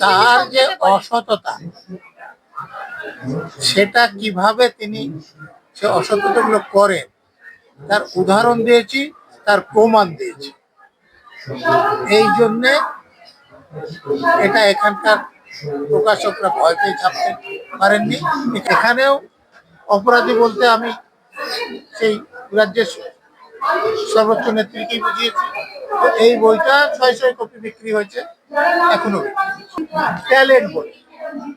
তার যে অসততা, সেটা কিভাবে তিনি সে অসততাগুলো করেন তার উদাহরণ দিয়েছি, তার প্রমাণ দিয়েছি। এই জন্যে এটা এখানকার প্রকাশকরা ভয় পেয়ে ছাপতে পারেননি। এখানেও অপরাধী বলতে আমি সেই রাজ্যের সর্বোচ্চ নেত্রীকেই বুঝিয়েছি। তো এই বইটা ৬০০ কপি বিক্রি হয়েছে, এখনো ট্যালেন্ট বই।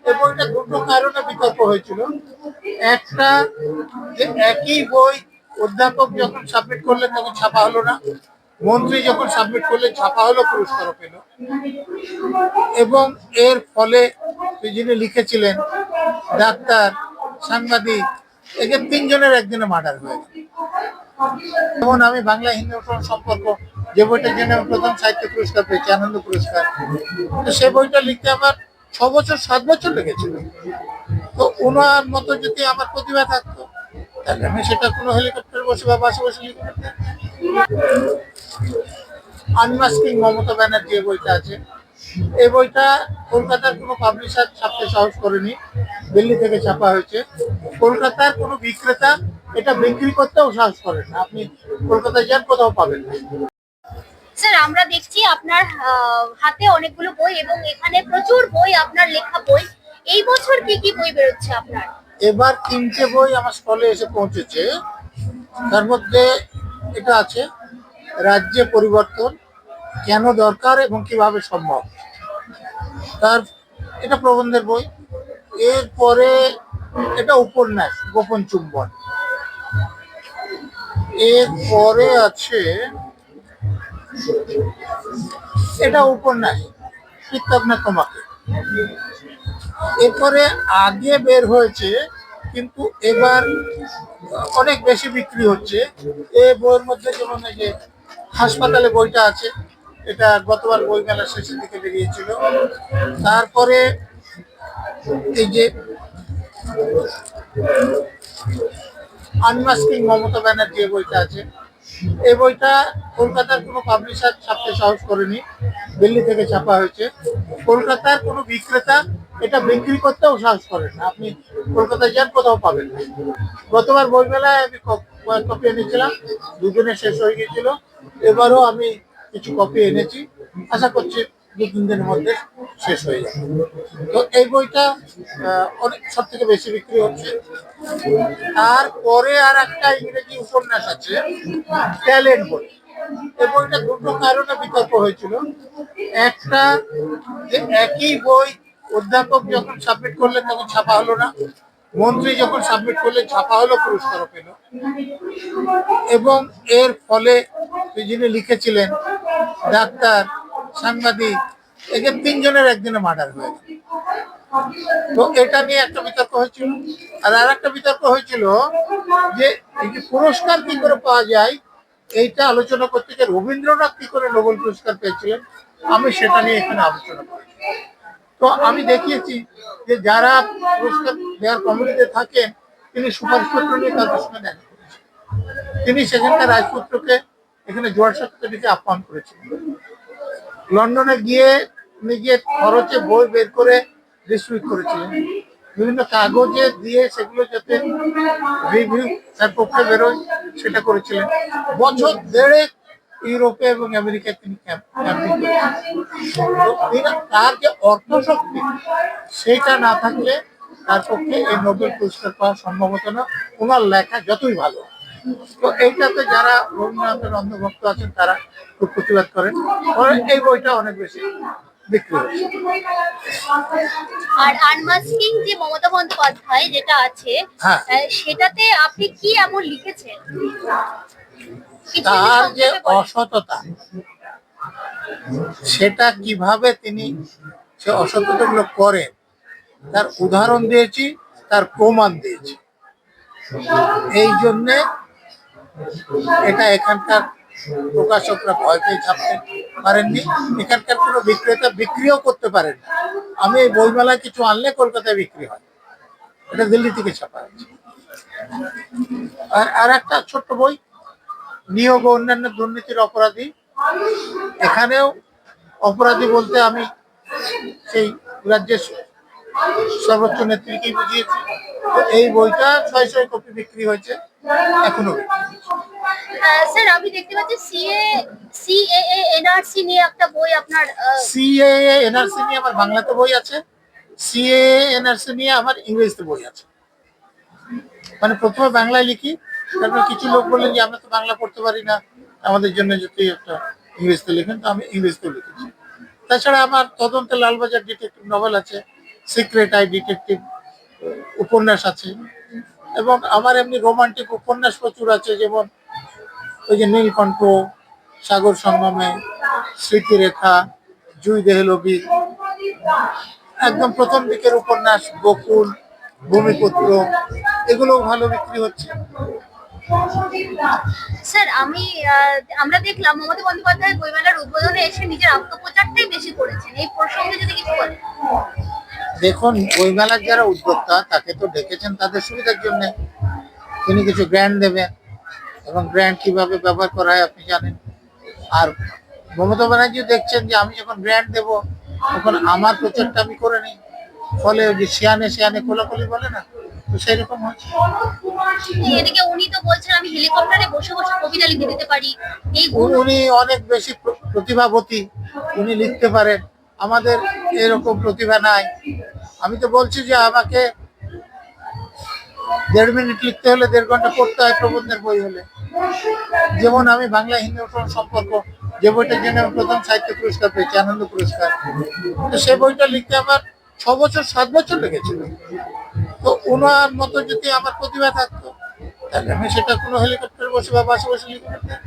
এই বইটা দুটো কারণে বিতর্ক হয়েছিল। একটা, যে একই বই অধ্যাপক যখন সাবমিট করলেন তখন ছাপা হলো না, মন্ত্রী যখন সাবমিট করলেন ছাপা হলো, পুরস্কারও পেল। এবং এর ফলে যিনি লিখেছিলেন, ডাক্তার, সাংবাদিক, এদের তিনজনের একদিনে মার্ডার হয়ে গেল। যেমন আমি বাংলা হিন্দু সম্পর্ক, যে বইটার জন্য আমি প্রথম সাহিত্য পুরস্কার পেয়েছি, আনন্দ পুরস্কার, তো সে বইটা লিখতে আমার ৬ বছর ৭ বছর লেগেছিল। তো ওনার মতো যদি আমার প্রতিভা থাকতো তাহলে আমি সেটা কোনো হেলিকপ্টার বসে বা বাসে বসে লিখে ফেলতাম। আনমাস্কিং মমতা ব্যানার্জি বইটা আছে, এই বইটা কলকাতার কোনো পাবলিশার ছাপতে সাহস করেনি, দিল্লি থেকে ছাপা হয়েছে। কলকাতার কোনো বিক্রেতা এটা বিক্রি করতেও সাহস করেন না, আপনি কলকাতায় যান কোথাও পাবেন না। স্যার, আমরা দেখছি আপনার হাতে অনেকগুলো বই এবং এখানে প্রচুর বই, আপনার লেখা বই। এই বছর কি কি বই বেরোচ্ছে আপনার? এবার 3টে বই আমার স্টলে এসে পৌঁছেছে। তার মধ্যে এটা আছে, রাজ্যে পরিবর্তন কেন দরকার এবং কিভাবে সম্ভব। তার এটা প্রবন্ধের বই। এরপরে এটা উপন্যাস, গোপন চুম্বন। এরপরে আছে এটা উপন্যাস, কীর্তক না তোমাকে। এরপরে আগে বের হয়েছে কিন্তু এবার অনেক বেশি বিক্রি হচ্ছে এই বইয়ের মধ্যে, যেমন এই যে হাসপাতালে বইটা আছে, এটা গতবার বই মেলার শেষের দিকে বেরিয়েছিল। তারপরে এই যে আনমাস্কিং মমতা ব্যানার্জি বইটা আছে, এই বইটা কলকাতার কোনো পাবলিশার ছাপতে সাহস করেনি, দিল্লি থেকে ছাপা হয়েছে। কলকাতার কোনো বিক্রেতা এটা বিক্রি করতেও সাহস করেন না, আপনি কলকাতায় যান কোথাও পাবেন না। গতবার বইমেলায় আমি কপি এনেছিলাম, দুদিনে শেষ হয়ে গিয়েছিল। এবারও আমি কিছু কপি এনেছি, আশা করছি ২-৩ দিনের মধ্যে শেষ হয়ে যাবে। তো এই বইটা অনেক সব থেকে বেশি বিক্রি হচ্ছে। তারপরে আর একটা ইংরেজি উপন্যাস আছে, ট্যালেন্ট বই। এই বইটা দুটো কারণে বিতর্ক হয়েছিল। একটা, যে একই বই অধ্যাপক যখন সাবমিট করলেন তখন ছাপা হলো না, মন্ত্রী যখন সাবমিট করলেন ছাপা হলো, পুরস্কারও পেল। এবং এর ফলে যিনি লিখেছিলেন, ডাক্তার, সাংবাদিক, এদের তিনজনের একদিনে মার্ডার হয়ে গেল। তো এটা নিয়ে একটা বিতর্ক হয়েছিল। আর একটা বিতর্ক হয়েছিল যে এই যে পুরস্কার কি করে পাওয়া যায়, এইটা আলোচনা করতে গিয়ে রবীন্দ্রনাথ কি করে নোবেল পুরস্কার পেয়েছিলেন, আমি সেটা নিয়ে এখানে আলোচনা করেছি। তো আমি দেখিয়েছি যে যারা পুরস্কার দেওয়ার কমিটিতে থাকেন তিনি সুপারিশপত্র নিয়ে তাদের সঙ্গে দেখা করেছেন। তিনি সেখানকার রাজপুত্রকে এখানে জোয়ারসাথে ডেকে আহ্বান করেছিলেন। লন্ডনে গিয়ে নিজের খরচে বই বের করে ডিস্ট্রিবিউট করেছিলেন, বিভিন্ন কাগজে দিয়ে সেগুলো যাতে রিভিউ তার পক্ষে বেরোয় সেটা করেছিলেন। বছর দেড়েক ইউরোপে এবং আমেরিকায় তিনি ক্যাম্পিং করেছিলেন। তার যে অর্থশক্তি সেটা না থাকলে তার পক্ষে এই নোবেল পুরস্কার পাওয়া সম্ভব হতো না, ওনার লেখা যতই ভালো। তো এইটাতে যারা রবীন্দ্রনাথের অন্ধভক্ত আছেন তারা খুব প্রতিবাদ করেন, এই বইটা অনেক বেশি বিক্রি হচ্ছে। আর আনমাস্কিং যে মমতা বন্দ্যোপাধ্যায় যেটা আছে, সেটাতে আপনি কি এমন লিখেছেন? তার যে অসততা, সেটা কিভাবে তিনি সে অসততাগুলো করেন তার উদাহরণ দিয়েছি, তার প্রমাণ দিয়েছি। এই জন্যে এটা এখানকার প্রকাশকরা ভয় পেয়ে ছাপতে পারেননি, এখানকার কোনো বিক্রেতা বিক্রিও করতে পারেন না। আমি এই বইমেলায় কিছু আনলে কলকাতায় বিক্রি হয়, এটা দিল্লি থেকে ছাপা হয়েছে। আর একটা ছোট্ট বই, নিয়োগ ও অন্যান্য দুর্নীতির অপরাধী। এখানেও অপরাধী বলতে আমি সেই রাজ্যের সর্বোচ্চ নেত্রীকেই বুঝিয়েছি। তো এই বইটা 600 কপি বিক্রি হয়েছে, এখনো বিক্রি হচ্ছে। স্যার আমি দেখতে পাচ্ছি সিএএ এনআরসি নিয়ে একটা বই আপনার সিএএ এনআরসি নিয়ে আমার বাংলাতে বই আছে, সিএএ এনআরসি নিয়ে আমার ইংরেজিতে বই আছে। মানে প্রথমে বাংলায় লিখি, তারপরে কিছু লোক বললেন যে আমরা তো বাংলা পড়তে পারি না, আমাদের জন্য যদি একটা ইংরেজিতে লিখেন, তো আমি ইংরেজিতেও লিখেছি। তাছাড়া আমার তদন্তে লালবাজার ডিটেকটিভ নভেল আছে, সিক্রেট আই ডিটেকটিভ উপন্যাস আছে, এবং আমার এমনি রোমান্টিক উপন্যাস প্রচুর আছে, যেমন ওই যে নীলকণ্ঠ, সাগর সঙ্গমে, স্মৃতিরেখা, জুই দেহলবি, একদম প্রথম দিকের উপন্যাস বকুল, ভূমিপুত্র, এগুলো ভালো বিক্রি হচ্ছে। স্যার আমরা দেখলাম মমতা বন্দ্যোপাধ্যায় বইমেলার উদ্বোধনে এসে নিজের আত্মপ্রচারটাই বেশি করেছেন, এই প্রসঙ্গে যদি কিছু বলেন। দেখুন, বইমেলার যারা উদ্যোক্তা তাকে তো ডেকেছেন তাদের সুবিধার জন্য, তিনি কিছু গ্র্যান্ড দেবেন, এবং গ্র্যান্ড কিভাবে ব্যবহার করা হয় আপনি জানেন। আর মমতা ব্যানার্জি দেখছেন যে আমি যখন গ্র্যান্ড দেবো তখন আমার প্রচারটা আমি করে নিই, ফলে ওই যে শিয়ানে শিয়ানে কোলাকুলি বলে না, তো সেই রকম হচ্ছে। এদিকে উনি তো বলছেন আমি হেলিকপ্টারে বসে বসে কবিতা লিখে দিতে পারি, এই গুণ উনি অনেক বেশি প্রতিভাবতী, উনি লিখতে পারেন, আমাদের এরকম প্রতিভা নাই। আমি তো বলছি যে আমাকে 1.5 মিনিট লিখতে হলে 1.5 ঘন্টা পড়তে হয় প্রবন্ধের বই হলে। যেমন আমি বাংলা হিন্দু সম্পর্ক, যে বইটার জন্য আমি প্রথম সাহিত্য পুরস্কার পেয়েছি, আনন্দ পুরস্কার, তো সেই বইটা লিখতে আমার 6 বছর 7 বছর লেগেছিল। তো ওনার মতো যদি আমার প্রতিভা থাকতো, তাহলে আমি সেটা কোনো হেলিকপ্টারে বসে বা বাসে বসে লিখে নিতাম।